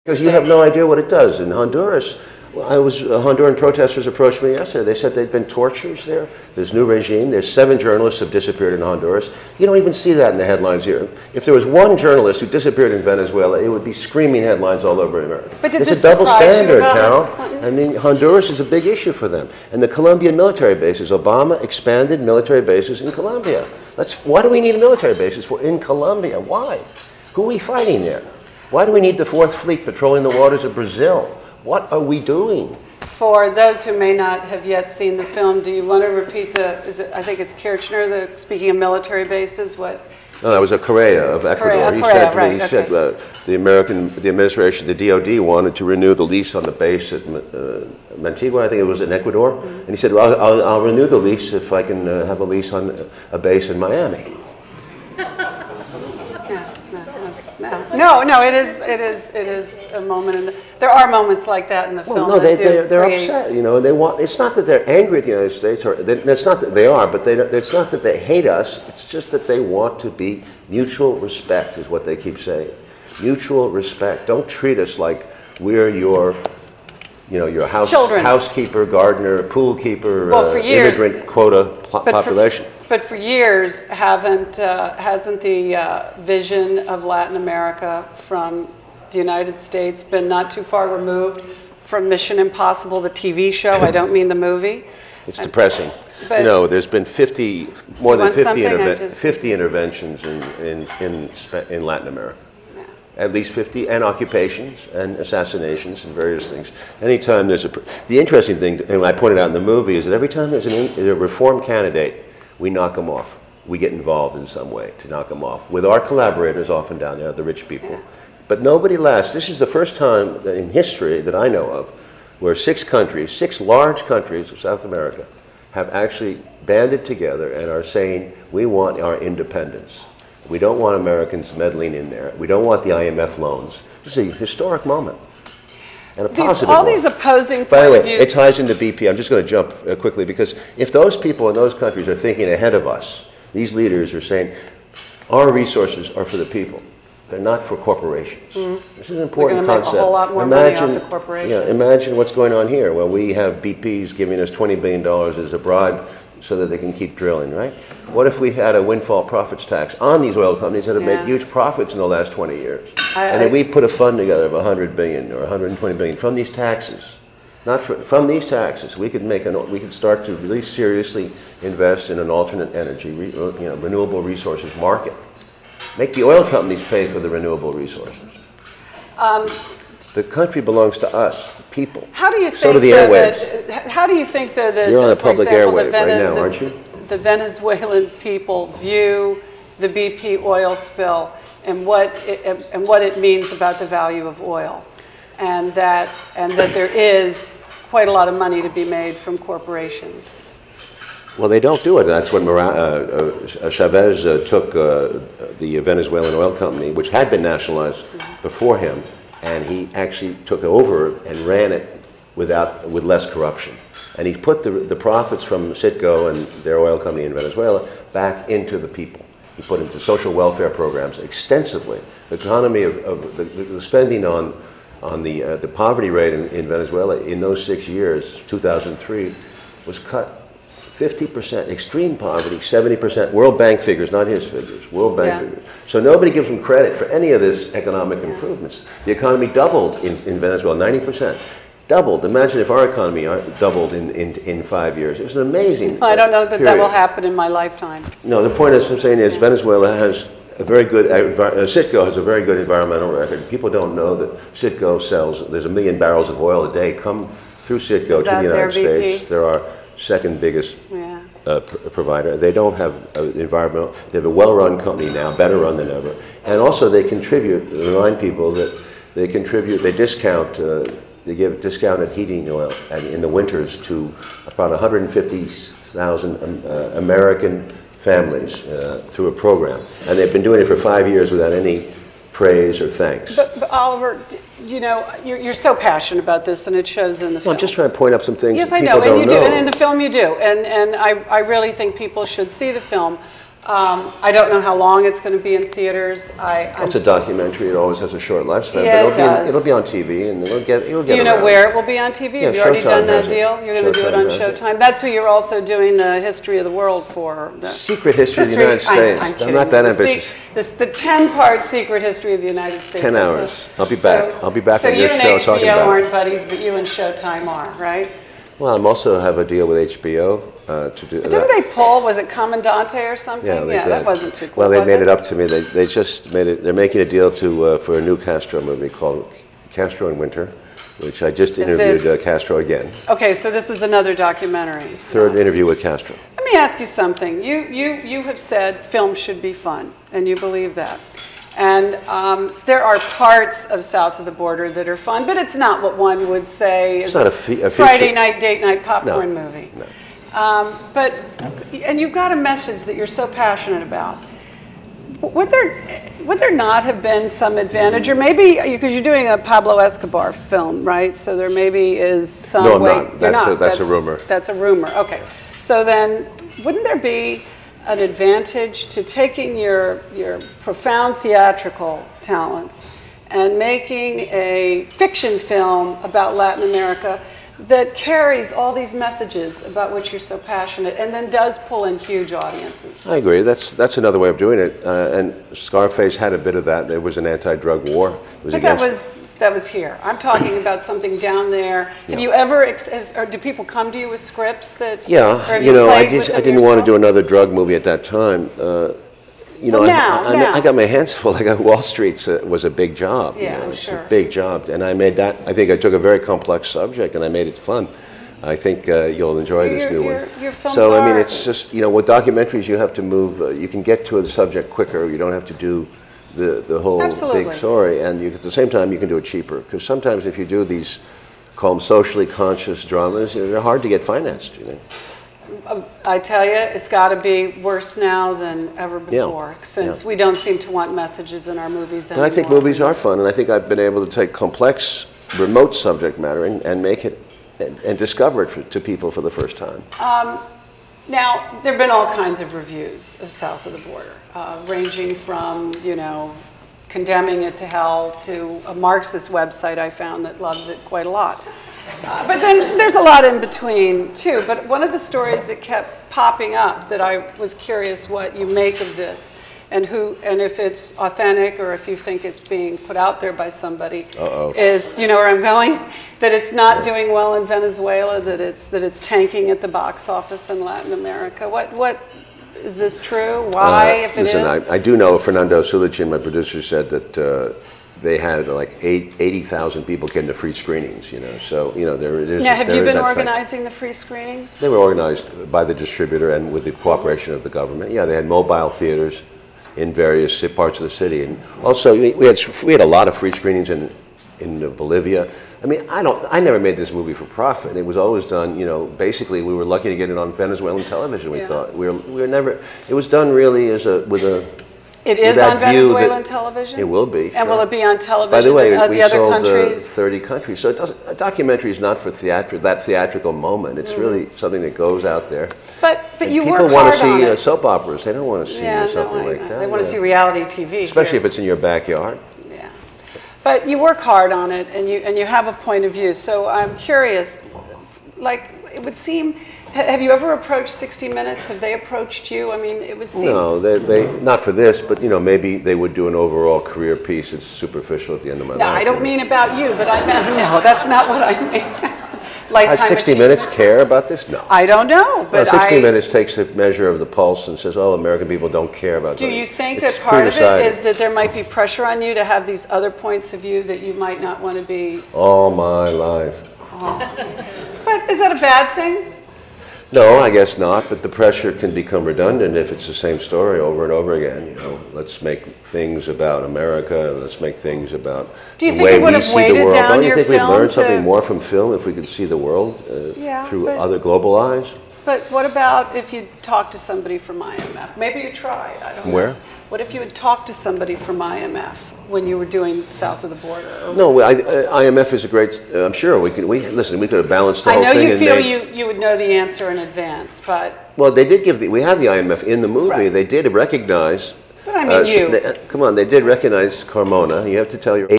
Because you have no idea what it does. In Honduras, Honduran protesters approached me yesterday. They said there'd been tortures there. There's new regime. There's 7 journalists have disappeared in Honduras. You don't even see that in the headlines here. If there was one journalist who disappeared in Venezuela, it would be screaming headlines all over America. But did it's this a double standard, Carol. I mean, Honduras is a big issue for them. And the Colombian military bases, Obama expanded military bases in Colombia. Why do we need military bases in Colombia? Why? Who are we fighting there? Why do we need the 4th Fleet patrolling the waters of Brazil? What are we doing? For those who may not have yet seen the film, do you want to repeat I think it's Kirchner, speaking of military bases, what? No, that was a Correa of Ecuador. He said the administration, the DOD, wanted to renew the lease on the base at Mantigua, I think it was in Ecuador. And he said, well, I'll renew the lease if I can have a lease on a base in Miami. No, it is a moment, and there are moments like that in the film. No, they're upset. You know, they want. It's not that they're angry at the United States, or it's not that they are, but it's not that they hate us. It's just that they want to be mutual respect, is what they keep saying. Mutual respect. Don't treat us like we're your housekeeper, gardener, pool keeper, immigrant quota population. But for years, hasn't the vision of Latin America from the United States been not too far removed from Mission Impossible, the TV show? I don't mean the movie. It's depressing. No, there's been more than 50 interventions in Latin America. At least 50, and occupations and assassinations and various things. Anytime there's the interesting thing, and I pointed out in the movie, is that every time there's a reform candidate, we knock them off. We get involved in some way to knock them off. With our collaborators often down there, the rich people. Yeah. But nobody lasts. This is the first time in history that I know of where 6 large countries of South America have actually banded together and are saying, we want our independence. We don't want Americans meddling in there. We don't want the IMF loans. This is a historic moment. And a positive all one. These opposing By the way, point of views. it ties into BP. I'm just going to jump quickly, because if those people in those countries are thinking ahead of us, these leaders are saying, our resources are for the people. They're not for corporations. This is an important concept. Make a whole lot more money off the corporations. Yeah, imagine what's going on here. Well, we have BP's giving us $20 billion as a bribe so that they can keep drilling, right? What if we had a windfall profits tax on these oil companies that have made huge profits in the last 20 years? And then we put a fund together of $100 billion or $120 billion from these taxes. From these taxes, we could start to really seriously invest in an alternate energy, renewable resources market. Make the oil companies pay for the renewable resources. The country belongs to us, the people. How do you think so do the airwaves. How do you think that you're on a public airwave right now, aren't you? The Venezuelan people view the BP oil spill and what it means about the value of oil, and that there is quite a lot of money to be made from corporations? Well, they don't do it. That's when Chavez took the Venezuelan oil company, which had been nationalized before him, and he actually took over and ran it with less corruption. And he put the profits from Citgo and their oil company in Venezuela back into the people. He put into social welfare programs extensively. The economy of the spending on the poverty rate in Venezuela in those 6 years, 2003, was cut 50%, extreme poverty, 70%, World Bank figures, not his figures, World Bank figures. So nobody gives him credit for any of this economic improvements. The economy doubled in Venezuela, 90%. Doubled. Imagine if our economy doubled in 5 years. It was an amazing I don't know that that will happen in my lifetime. No, the point I'm saying is Venezuela has a very good, Citgo has a very good environmental record. People don't know that Citgo sells, there's 1 million barrels of oil a day come through Citgo to the United States. They're our second biggest provider. They don't have environmental, they have a well-run company now, better run than ever. And also they contribute, remind people that they contribute, they discount, they give discounted heating oil in the winters to about 150,000 American families through a program. And they've been doing it for 5 years without any praise or thanks. But Oliver, you know, you're so passionate about this, and it shows in the film. I'm just trying to point up some things yes, that I people know, don't and you know. do, and in the film you do. And I really think people should see the film. I don't know how long it's going to be in theaters. It's a documentary. It always has a short lifespan. Yeah, but it'll be on TV, and it'll get Do you know around. where it will be on TV? Yeah, Have you already done that Showtime deal? You're going to do it on Showtime? That's who you're also doing the history of the world for. Secret history of the United States. I'm not that ambitious. The 10-part secret history of the United States. 10 hours. I'll be back. I'll be back on your show talking about it. So you and HBO aren't buddies, but you and Showtime are, right? Well, I also have a deal with HBO to do that. Didn't they pull, was it Commandante or something? Yeah, they did. That wasn't too cool. Well, they made it up to me. They just made it. They're making a deal for a new Castro movie called Castro in Winter, which I just interviewed Castro again. Okay, so this is another documentary. Third interview with Castro. Let me ask you something. You have said film should be fun, and you believe that. And there are parts of South of the Border that are fun, but it's not what one would say is a Friday night, date night popcorn movie. No. And you've got a message that you're so passionate about. Would there not have been some advantage, or maybe because you're doing a Pablo Escobar film, right? So there maybe is some way. No, I'm not. That's a rumor. That's a rumor. Okay. So then, wouldn't there be an advantage to taking your profound theatrical talents and making a fiction film about Latin America that carries all these messages about which you're so passionate and then does pull in huge audiences? I agree. That's another way of doing it. And Scarface had a bit of that. There was an anti-drug war. But that was here. I'm talking about something down there. Have you ever, or do people come to you with scripts that? Yeah, I didn't want to do another drug movie at that time. I got my hands full. I got Wall Street was a big job. Yeah, It's a big job, and I made that. I think I took a very complex subject and I made it fun. I think you'll enjoy this new one. Your films I mean, it's just with documentaries you have to move. You can get to the subject quicker. You don't have to do the whole big story, and at the same time you can do it cheaper. Because sometimes if you do these, call them socially conscious dramas, they're hard to get financed. I tell you, it's got to be worse now than ever before, since we don't seem to want messages in our movies anymore. And I think movies are fun, and I think I've been able to take complex, remote subject matter and make it and discover it to people for the first time. Now, there have been all kinds of reviews of South of the Border, ranging from, condemning it to hell to a Marxist website I found that loves it quite a lot. But then there's a lot in between, too. But one of the stories that kept popping up that I was curious what you make of this and if it's authentic or if you think it's being put out there by somebody is, you know where I'm going? That it's not doing well in Venezuela, that it's tanking at the box office in Latin America. What is this true? Why, if it is? Listen, I do know Fernando Sulichin, my producer, said that they had like 80,000 people getting the free screenings, So, there is. Now, have you been organizing the free screenings? They were organized by the distributor and with the cooperation of the government. Yeah, they had mobile theaters in various parts of the city, and also we had a lot of free screenings in Bolivia. I mean, I never made this movie for profit. It was always done, basically we were lucky to get it on Venezuelan television. We thought we were never. It was done really with a. It is on Venezuelan television? It will be. And will it be on television? By the way, in we the other sold countries? 30 countries. So a documentary is not for that theatrical moment. It's really something that goes out there. But you work hard on it. People want to see soap operas. They don't want to see something like that. They want to see reality TV. Especially if it's in your backyard. Yeah. But you work hard on it, and you have a point of view. So I'm curious, it would seem. Have you ever approached 60 Minutes? Have they approached you? I mean, it would seem... No, they not for this, but maybe they would do an overall career piece. It's superficial at the end of my life. No, I don't mean about you, but I meant, no, that's not what I mean. Does 60 Minutes care about this? No. I don't know, but 60 Minutes takes the measure of the pulse and says, American people don't care about that. Do you think that part of it is that there might be pressure on you to have these other points of view that you might not want to be... All my life. Oh. But is that a bad thing? No, I guess not, but the pressure can become redundant if it's the same story over and over again. Let's make things about America, let's make things about the way we see the world. Don't you think we'd learn something more from film if we could see the world through other global eyes? But what about if you talk to somebody from IMF? Maybe you tried, I don't know. Where? What if you had talked to somebody from IMF when you were doing South of the Border? No, IMF is a great. I'm sure we could have balanced the whole thing. I know you feel you would know the answer in advance, but Well, they did give we have the IMF in the movie. Right. They did recognize. But I mean, come on, they did recognize Carmona. You have to tell your